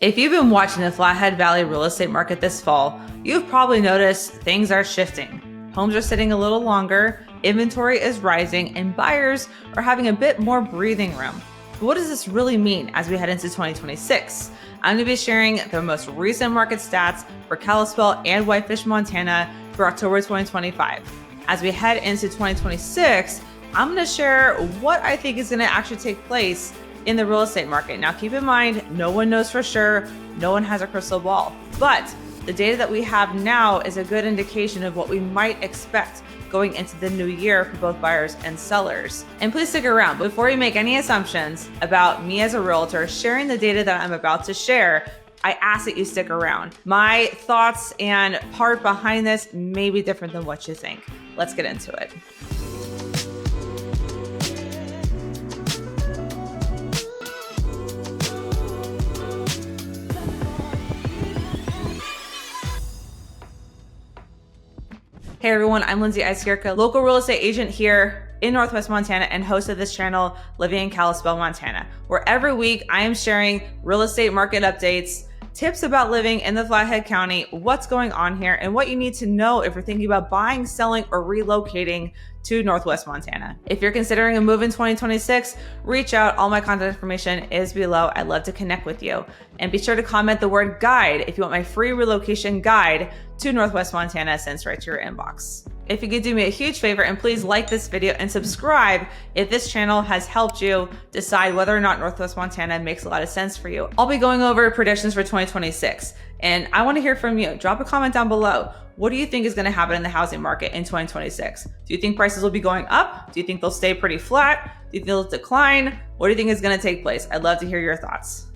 If you've been watching the Flathead Valley real estate market this fall, you've probably noticed things are shifting. Homes are sitting a little longer, inventory is rising, and buyers are having a bit more breathing room. But what does this really mean as we head into 2026? I'm going to be sharing the most recent market stats for Kalispell and Whitefish, Montana for October 2025. As we head into 2026, I'm going to share what I think is going to actually take place in the real estate market. Now, keep in mind, no one knows for sure. No one has a crystal ball, but the data that we have now is a good indication of what we might expect going into the new year for both buyers and sellers. And please stick around. Before you make any assumptions about me as a realtor sharing the data that I'm about to share, I ask that you stick around. My thoughts and part behind this may be different than what you think. Let's get into it. Hey everyone, I'm Lindsay Iskierka, local real estate agent here in Northwest Montana and host of this channel, Living in Kalispell, Montana, where every week I am sharing real estate market updates, tips about living in the Flathead County, what's going on here, and what you need to know if you're thinking about buying, selling, or relocating to Northwest Montana. If you're considering a move in 2026, reach out. All my contact information is below. I'd love to connect with you. And be sure to comment the word guide if you want my free relocation guide to Northwest Montana sent right to your inbox. If you could do me a huge favor and please like this video and subscribe if this channel has helped you decide whether or not Northwest Montana makes a lot of sense for you. I'll be going over predictions for 2026 and I want to hear from you. Drop a comment down below. What do you think is going to happen in the housing market in 2026? Do you think prices will be going up? Do you think they'll stay pretty flat? Do you think they'll decline? What do you think is going to take place? I'd love to hear your thoughts.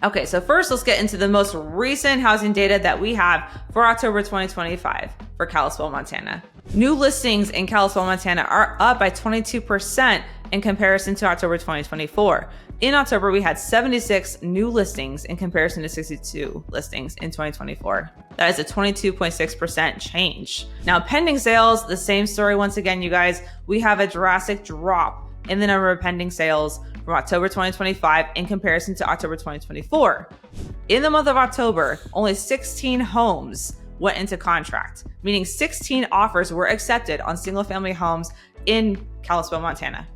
Okay, so first let's get into the most recent housing data that we have for October 2025 for Kalispell, Montana. New listings in Kalispell, Montana are up by 22% in comparison to October 2024. In October, we had 76 new listings in comparison to 62 listings in 2024. That is a 22.6% change. Now, pending sales, the same story once again, you guys. We have a drastic drop in the number of pending sales from October 2025 in comparison to October 2024. In the month of October, only 16 homes went into contract, meaning 16 offers were accepted on single-family homes in Kalispell, Montana.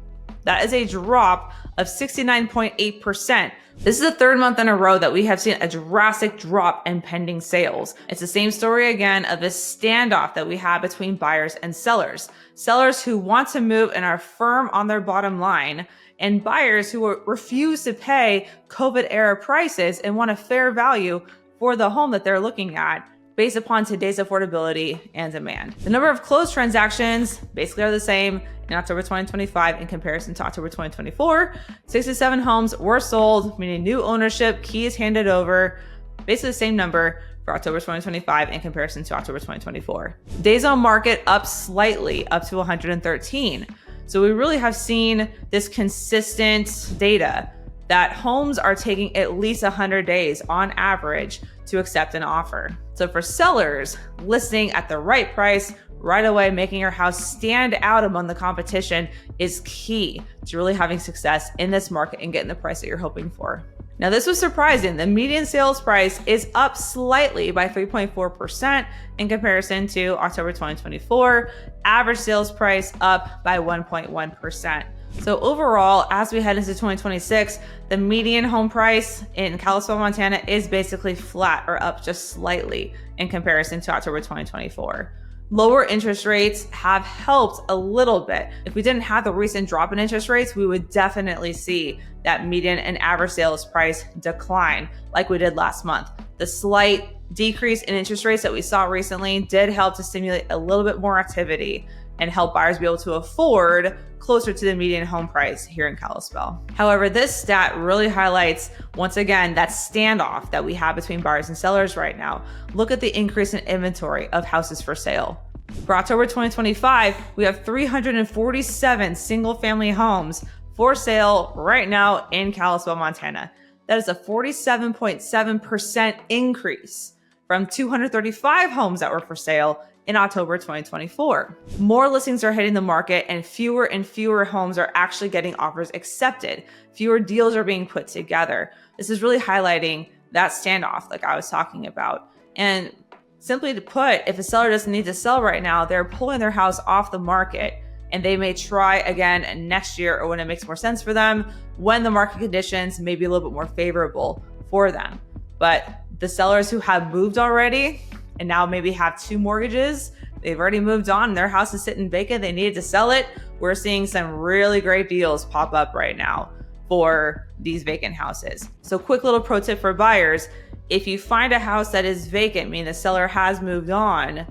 That is a drop of 69.8%. This is the third month in a row that we have seen a drastic drop in pending sales. It's the same story again of this standoff that we have between buyers and sellers. Sellers who want to move and are firm on their bottom line, and buyers who refuse to pay COVID-era prices and want a fair value for the home that they're looking at based upon today's affordability and demand. The number of closed transactions basically are the same in October 2025 in comparison to October 2024. 67 homes were sold, meaning new ownership, keys handed over, basically the same number for October 2025 in comparison to October 2024. Days on market up slightly, up to 113. So we really have seen this consistent data that homes are taking at least 100 days on average to accept an offer. So for sellers, listing at the right price right away, making your house stand out among the competition is key to really having success in this market and getting the price that you're hoping for. Now, this was surprising. The median sales price is up slightly by 3.4% in comparison to October 2024. Average sales price up by 1.1%. So overall, as we head into 2026, the median home price in Kalispell, Montana is basically flat or up just slightly in comparison to October 2024. Lower interest rates have helped a little bit. If we didn't have the recent drop in interest rates, we would definitely see that median and average sales price decline like we did last month. The slight decrease in interest rates that we saw recently did help to stimulate a little bit more activity and help buyers be able to afford closer to the median home price here in Kalispell. However, this stat really highlights, once again, that standoff that we have between buyers and sellers right now. Look at the increase in inventory of houses for sale. For October 2025, we have 347 single-family homes for sale right now in Kalispell, Montana. That is a 47.7% increase from 235 homes that were for sale in October 2024. More listings are hitting the market and fewer homes are actually getting offers accepted. Fewer deals are being put together. This is really highlighting that standoff like I was talking about. And simply to put, if a seller doesn't need to sell right now, they're pulling their house off the market, and they may try again next year or when it makes more sense for them, when the market conditions may be a little bit more favorable for them. But the sellers who have moved already and now maybe have 2 mortgages, they've already moved on, their house is sitting vacant, they needed to sell it. We're seeing some really great deals pop up right now for these vacant houses. So quick little pro tip for buyers: if you find a house that is vacant, meaning the seller has moved on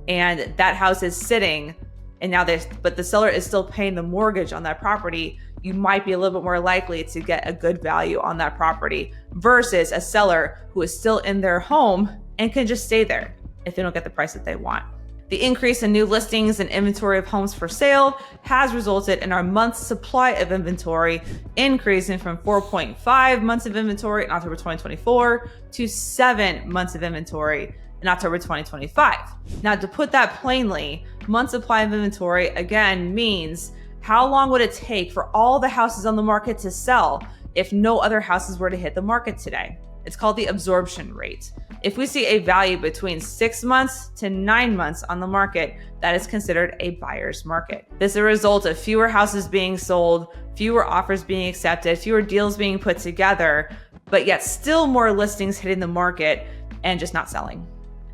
and that house is sitting, and now but the seller is still paying the mortgage on that property, you might be a little bit more likely to get a good value on that property versus a seller who is still in their home and can just stay there if they don't get the price that they want. The increase in new listings and inventory of homes for sale has resulted in our month's supply of inventory increasing from 4.5 months of inventory in October 2024 to 7 months of inventory in October 2025. Now, to put that plainly, month supply of inventory again means how long would it take for all the houses on the market to sell if no other houses were to hit the market today? It's called the absorption rate. If we see a value between 6 months to 9 months on the market, that is considered a buyer's market. This is a result of fewer houses being sold, fewer offers being accepted, fewer deals being put together, but yet still more listings hitting the market and just not selling.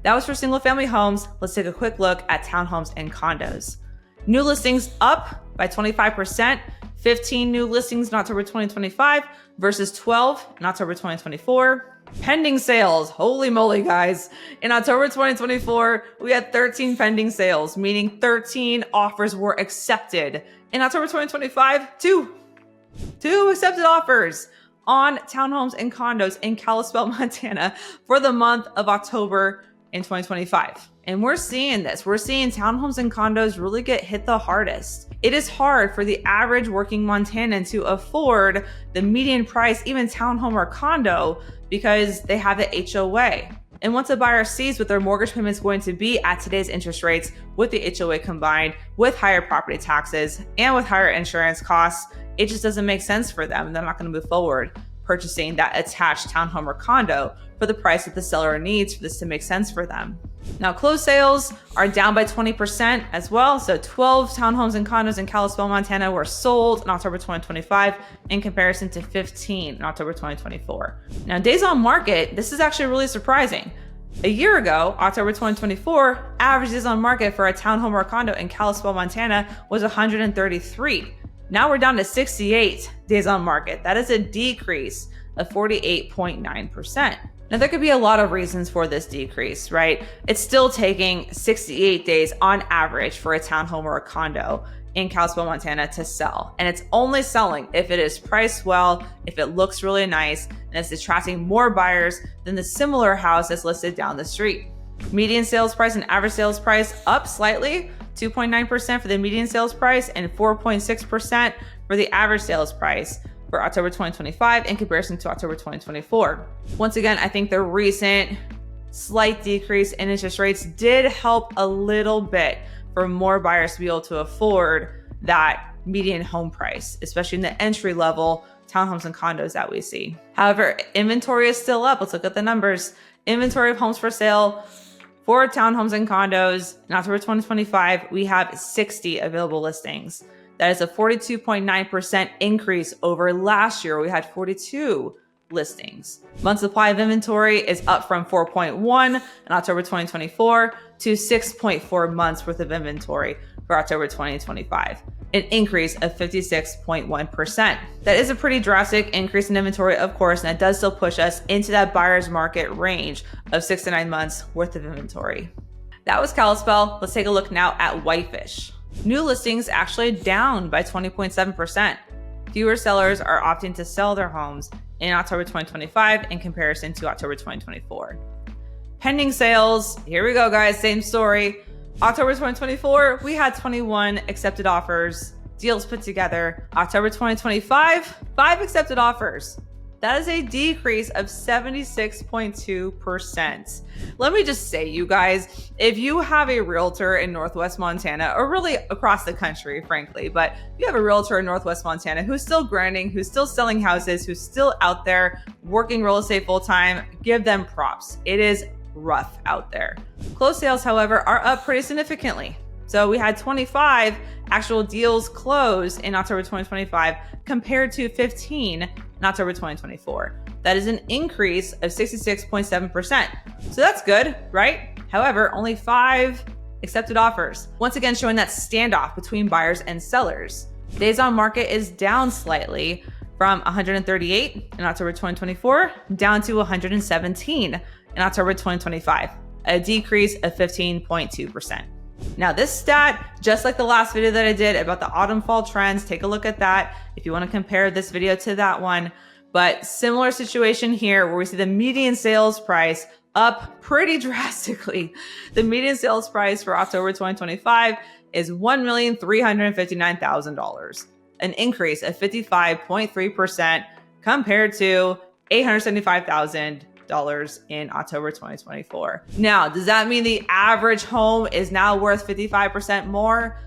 That was for single family homes. Let's take a quick look at townhomes and condos. New listings up by 25%, 15 new listings in October 2025 versus 12 in October 2024. Pending sales, holy moly guys. In October 2024, we had 13 pending sales, meaning 13 offers were accepted. In October 2025, two accepted offers on townhomes and condos in Kalispell, Montana for the month of October in 2025. And we're seeing this. We're seeing townhomes and condos really get hit the hardest. It is hard for the average working Montanan to afford the median price, even townhome or condo, because they have the HOA. And once a buyer sees what their mortgage payment is going to be at today's interest rates with the HOA combined with higher property taxes and with higher insurance costs, it just doesn't make sense for them. They're not going to move forward purchasing that attached townhome or condo for the price that the seller needs for this to make sense for them. Now, closed sales are down by 20% as well. So 12 townhomes and condos in Kalispell, Montana were sold in October 2025 in comparison to 15 in October 2024. Now, days on market, this is actually really surprising. A year ago, October 2024, average days on market for a townhome or condo in Kalispell, Montana was 133. Now we're down to 68 days on market. That is a decrease of 48.9%. Now, there could be a lot of reasons for this decrease, right? It's still taking 68 days on average for a townhome or a condo in Kalispell, Montana to sell. And it's only selling if it is priced well, if it looks really nice, and it's attracting more buyers than the similar house that's listed down the street. Median sales price and average sales price up slightly, 2.9% for the median sales price and 4.6% for the average sales price for October 2025 in comparison to October 2024. Once again, I think the recent slight decrease in interest rates did help a little bit for more buyers to be able to afford that median home price, especially in the entry level townhomes and condos that we see. However, inventory is still up. Let's look at the numbers. Inventory of homes for sale for townhomes and condos in October 2025, we have 60 available listings. That is a 42.9% increase over last year. We had 42 listings. Month supply of inventory is up from 4.1 in October 2024 to 6.4 months worth of inventory for October 2025, an increase of 56.1%. That is a pretty drastic increase in inventory, of course, and it does still push us into that buyer's market range of 6 to 9 months worth of inventory. That was Kalispell. Let's take a look now at Whitefish. New listings actually down by 20.7%. Fewer sellers are opting to sell their homes in October 2025 in comparison to October 2024. Pending sales, here we go guys, same story. October 2024, we had 21 accepted offers, deals put together. October 2025, 5 accepted offers, That is a decrease of 76.2%. Let me just say, you guys, if you have a realtor in Northwest Montana, or really across the country, frankly, but if you have a realtor in Northwest Montana who's still grinding, who's still selling houses, who's still out there working real estate full time, give them props. It is rough out there. Closed sales, however, are up pretty significantly. So we had 25 actual deals closed in October 2025 compared to 15 in October 2024. That is an increase of 66.7%. So that's good, right? However, only 5 accepted offers. Once again, showing that standoff between buyers and sellers. Days on market is down slightly from 138 in October 2024 down to 117 in October 2025, a decrease of 15.2%. Now this stat, just like the last video that I did about the autumn fall trends, take a look at that if you want to compare this video to that one. But similar situation here where we see the median sales price up pretty drastically. The median sales price for October 2025 is $1,359,000, an increase of 55.3% compared to $875,000 in October 2024. Now, does that mean the average home is now worth 55% more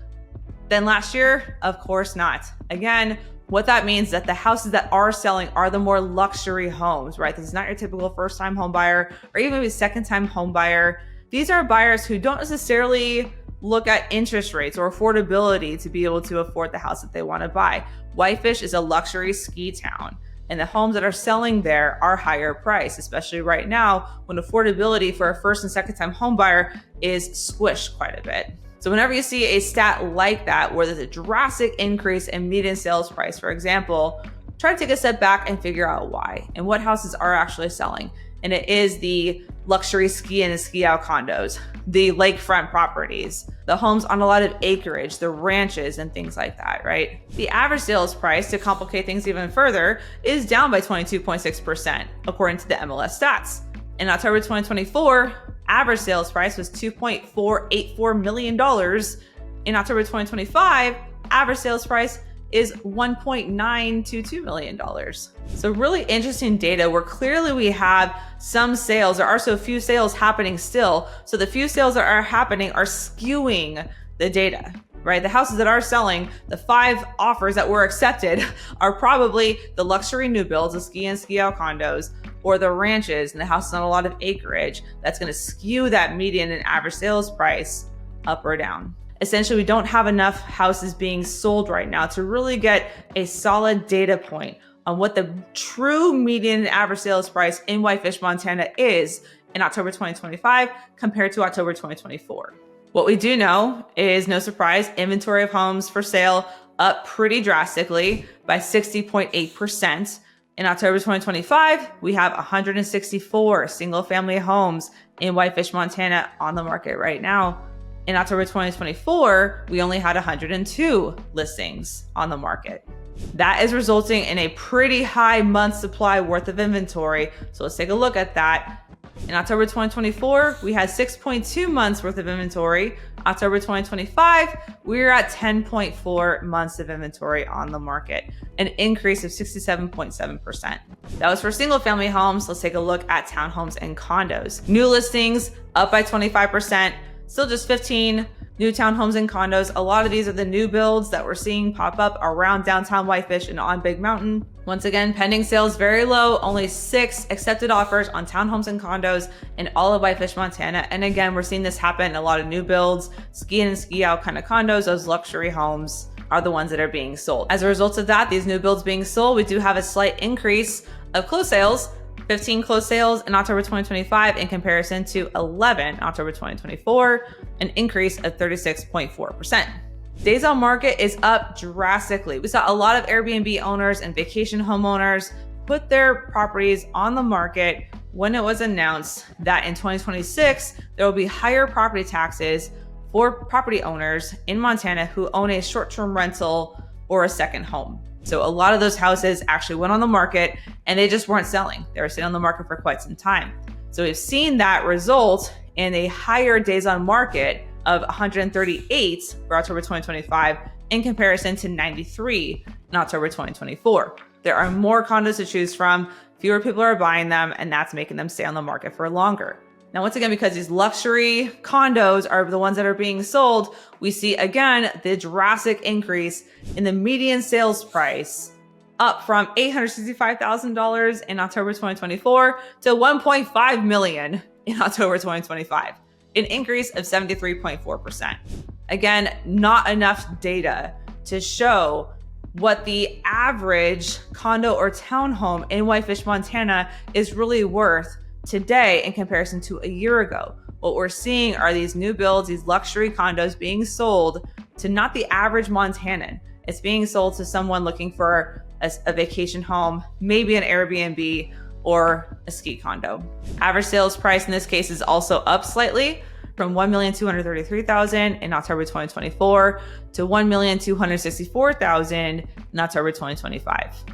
than last year? Of course not. Again, what that means is that the houses that are selling are the more luxury homes, right? This is not your typical first-time home buyer or even a second-time home buyer. These are buyers who don't necessarily look at interest rates or affordability to be able to afford the house that they want to buy. Whitefish is a luxury ski town, and the homes that are selling there are higher priced, especially right now when affordability for a first and second time home buyer is squished quite a bit. So whenever you see a stat like that, where there's a drastic increase in median sales price, for example, try to take a step back and figure out why and what houses are actually selling. And it is the luxury ski in and ski out condos, the lakefront properties, the homes on a lot of acreage, the ranches and things like that, right? The average sales price, to complicate things even further, is down by 22.6%, according to the MLS stats. In October 2024, average sales price was $2.484 million. In October 2025, average sales price is $1.922 million. So really interesting data where clearly we have some sales. There are so few sales happening still. So the few sales that are happening are skewing the data, right? The houses that are selling, the 5 offers that were accepted are probably the luxury new builds, the ski and ski out condos, or the ranches and the houses on a lot of acreage. That's going to skew that median and average sales price up or down. Essentially, we don't have enough houses being sold right now to really get a solid data point on what the true median and average sales price in Whitefish, Montana is in October 2025 compared to October 2024. What we do know is, no surprise, inventory of homes for sale up pretty drastically by 60.8%. In October 2025, we have 164 single-family homes in Whitefish, Montana on the market right now. In October 2024, we only had 102 listings on the market. That is resulting in a pretty high month supply worth of inventory. So let's take a look at that. In October 2024, we had 6.2 months worth of inventory. October 2025, we're at 10.4 months of inventory on the market, an increase of 67.7%. That was for single family homes. Let's take a look at townhomes and condos. New listings up by 25%. Still just 15 new townhomes and condos. A lot of these are the new builds that we're seeing pop up around downtown Whitefish and on Big Mountain. Once again, pending sales very low, only 6 accepted offers on townhomes and condos in all of Whitefish, Montana. And again, we're seeing this happen in a lot of new builds, ski in and ski out kind of condos. Those luxury homes are the ones that are being sold. As a result of that, these new builds being sold, we do have a slight increase of closed sales. 15 closed sales in October 2025 in comparison to 11 in October 2024, an increase of 36.4%. Days on market is up drastically. We saw a lot of Airbnb owners and vacation homeowners put their properties on the market when it was announced that in 2026, there will be higher property taxes for property owners in Montana who own a short-term rental or a second home. So a lot of those houses actually went on the market and they just weren't selling. They were sitting on the market for quite some time. So we've seen that result in a higher days on market of 138 for October 2025 in comparison to 93 in October 2024. There are more condos to choose from. fewer people are buying them, and that's making them stay on the market for longer. Now, once again, because these luxury condos are the ones that are being sold, we see again the drastic increase in the median sales price, up from $865,000 in October 2024 to $1.5 million in October 2025, an increase of 73.4%. Again, not enough data to show what the average condo or townhome in Whitefish, Montana is really worth today in comparison to a year ago. What we're seeing are these new builds, these luxury condos being sold to not the average Montanan. It's being sold to someone looking for a vacation home, maybe an Airbnb or a ski condo. Average sales price in this case is also up slightly from $1,233,000 in October 2024 to $1,264,000 in October 2025.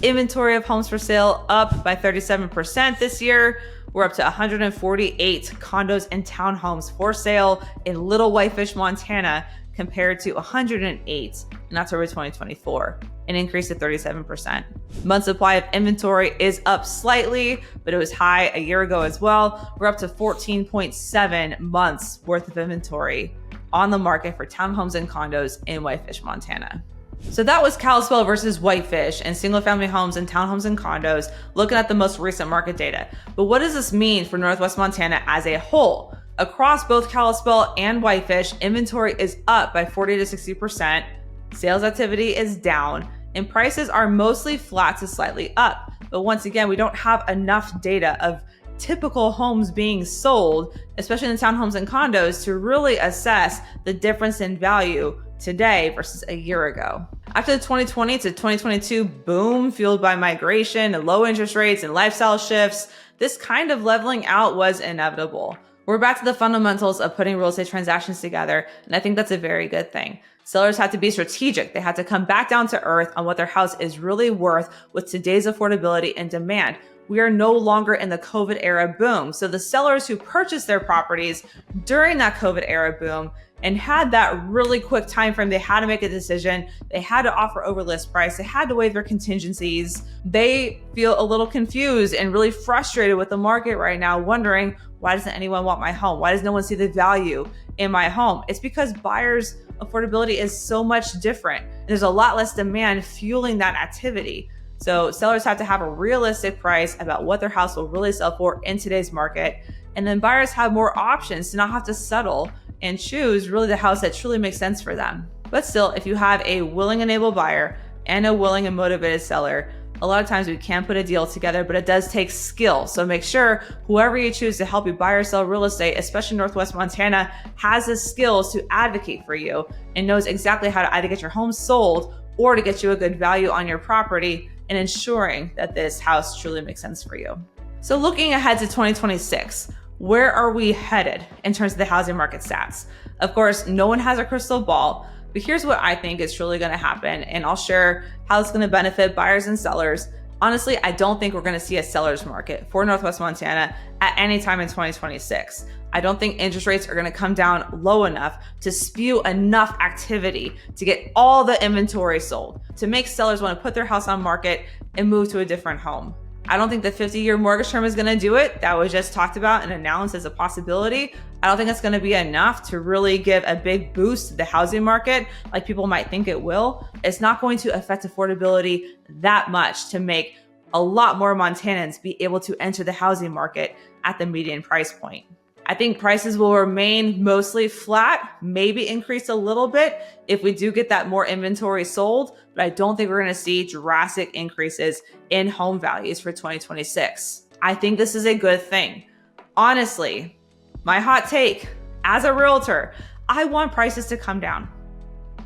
Inventory of homes for sale up by 37% this year. We're up to 148 condos and townhomes for sale in Little Whitefish, Montana, compared to 108 in October 2024, an increase of 37%. Month supply of inventory is up slightly, but it was high a year ago as well. We're up to 14.7 months worth of inventory on the market for townhomes and condos in Whitefish, Montana. So that was Kalispell versus Whitefish and single family homes and townhomes and condos, looking at the most recent market data. But what does this mean for Northwest Montana as a whole? Across both Kalispell and Whitefish, inventory is up by 40 to 60%, sales activity is down, and prices are mostly flat to slightly up. But once again, we don't have enough data of typical homes being sold, especially in the townhomes and condos, to really assess the difference in value today versus a year ago. After the 2020 to 2022 boom fueled by migration and low interest rates and lifestyle shifts, this kind of leveling out was inevitable. We're back to the fundamentals of putting real estate transactions together, and I think that's a very good thing. Sellers had to be strategic. They had to come back down to earth on what their house is really worth with today's affordability and demand. We are no longer in the COVID era boom. So the sellers who purchased their properties during that COVID era boom and had that really quick time frame, they had to make a decision. They had to offer over list price. They had to waive their contingencies. They feel a little confused and really frustrated with the market right now, wondering, why doesn't anyone want my home? Why does no one see the value in my home? It's because buyers' affordability is so much different. There's a lot less demand fueling that activity. So sellers have to have a realistic price about what their house will really sell for in today's market. And then buyers have more options to not have to settle and choose really the house that truly makes sense for them. But still, if you have a willing and able buyer and a willing and motivated seller, a lot of times we can put a deal together, but it does take skill. So make sure whoever you choose to help you buy or sell real estate, especially Northwest Montana, has the skills to advocate for you and knows exactly how to either get your home sold or to get you a good value on your property and ensuring that this house truly makes sense for you. So looking ahead to 2026, where are we headed in terms of the housing market stats? Of course, no one has a crystal ball, but here's what I think is truly going to happen, and I'll share how it's going to benefit buyers and sellers. Honestly, I don't think we're going to see a seller's market for Northwest Montana at any time in 2026. I don't think interest rates are going to come down low enough to spew enough activity to get all the inventory sold, to make sellers want to put their house on market and move to a different home. I don't think the 50-year mortgage term is going to do it. That was just talked about and announced as a possibility. I don't think it's going to be enough to really give a big boost to the housing market like people might think it will. It's not going to affect affordability that much to make a lot more Montanans be able to enter the housing market at the median price point. I think prices will remain mostly flat, maybe increase a little bit if we do get that more inventory sold, but I don't think we're going to see drastic increases in home values for 2026. I think this is a good thing. Honestly, my hot take as a realtor, I want prices to come down.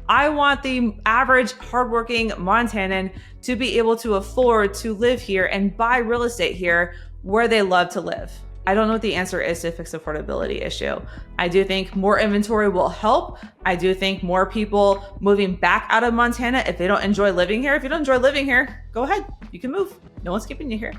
I want the average hardworking Montanan to be able to afford to live here and buy real estate here where they love to live. I don't know what the answer is to fix the affordability issue. I do think more inventory will help. I do think more people moving back out of Montana if they don't enjoy living here. If you don't enjoy living here, go ahead. You can move. No one's keeping you here,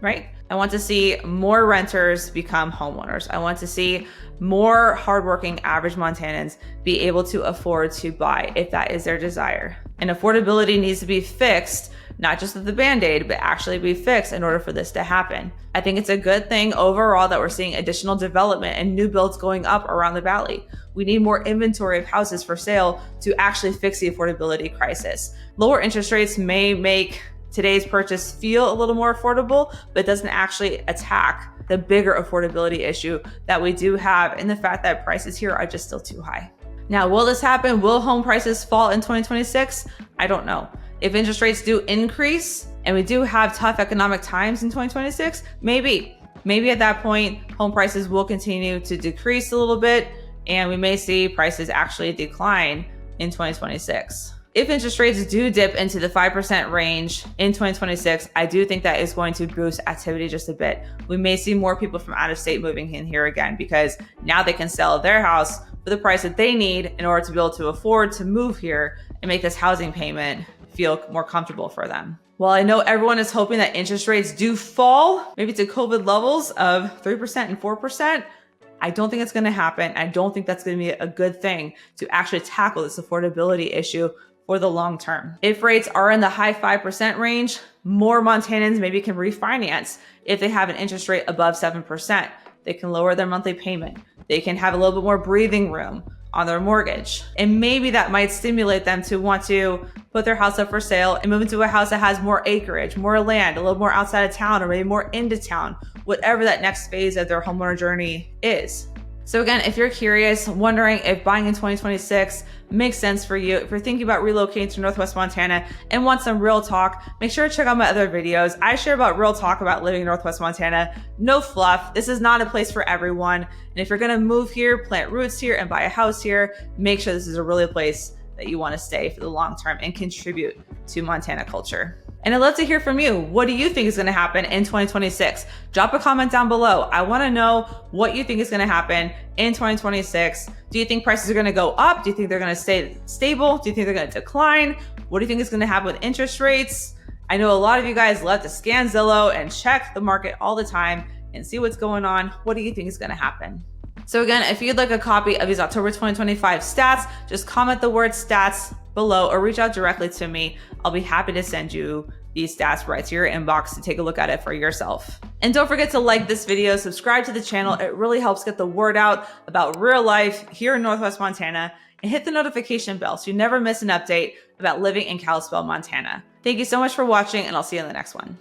right? I want to see more renters become homeowners. I want to see more hardworking average Montanans be able to afford to buy if that is their desire. And affordability needs to be fixed not just the Band-Aid, but actually be fixed in order for this to happen. I think it's a good thing overall that we're seeing additional development and new builds going up around the valley. We need more inventory of houses for sale to actually fix the affordability crisis. Lower interest rates may make today's purchase feel a little more affordable, but it doesn't actually attack the bigger affordability issue that we do have and the fact that prices here are just still too high. Now, will this happen? Will home prices fall in 2026? I don't know. If interest rates do increase and we do have tough economic times in 2026, maybe at that point, home prices will continue to decrease a little bit and we may see prices actually decline in 2026. If interest rates do dip into the 5% range in 2026, I do think that is going to boost activity just a bit. We may see more people from out of state moving in here again because now they can sell their house for the price that they need in order to be able to afford to move here and make this housing payment feel more comfortable for them. Well, I know everyone is hoping that interest rates do fall, maybe to COVID levels of 3% and 4%. I don't think it's going to happen. I don't think that's going to be a good thing to actually tackle this affordability issue for the long term. If rates are in the high 5% range, more Montanans maybe can refinance if they have an interest rate above 7%. They can lower their monthly payment. They can have a little bit more breathing room on their mortgage. And maybe that might stimulate them to want to put their house up for sale and move into a house that has more acreage, more land, a little more outside of town, or maybe more into town, whatever that next phase of their homeowner journey is. So again, if you're curious, wondering if buying in 2026 makes sense for you, if you're thinking about relocating to Northwest Montana and want some real talk, make sure to check out my other videos. I share about real talk about living in Northwest Montana. No fluff. This is not a place for everyone. And if you're going to move here, plant roots here, and buy a house here, make sure this is a really place that you want to stay for the long term and contribute to Montana culture. And I'd love to hear from you. What do you think is going to happen in 2026? Drop a comment down below. I want to know what you think is going to happen in 2026. Do you think prices are going to go up? Do you think they're going to stay stable? Do you think they're going to decline? What do you think is going to happen with interest rates? I know a lot of you guys love to scan Zillow and check the market all the time and see what's going on. What do you think is going to happen? So again, if you'd like a copy of these October 2025 stats, just comment the word stats below or reach out directly to me. I'll be happy to send you these stats right to your inbox to take a look at it for yourself. And don't forget to like this video, subscribe to the channel. It really helps get the word out about real life here in Northwest Montana, and hit the notification bell so you never miss an update about living in Kalispell, Montana. Thank you so much for watching, and I'll see you in the next one.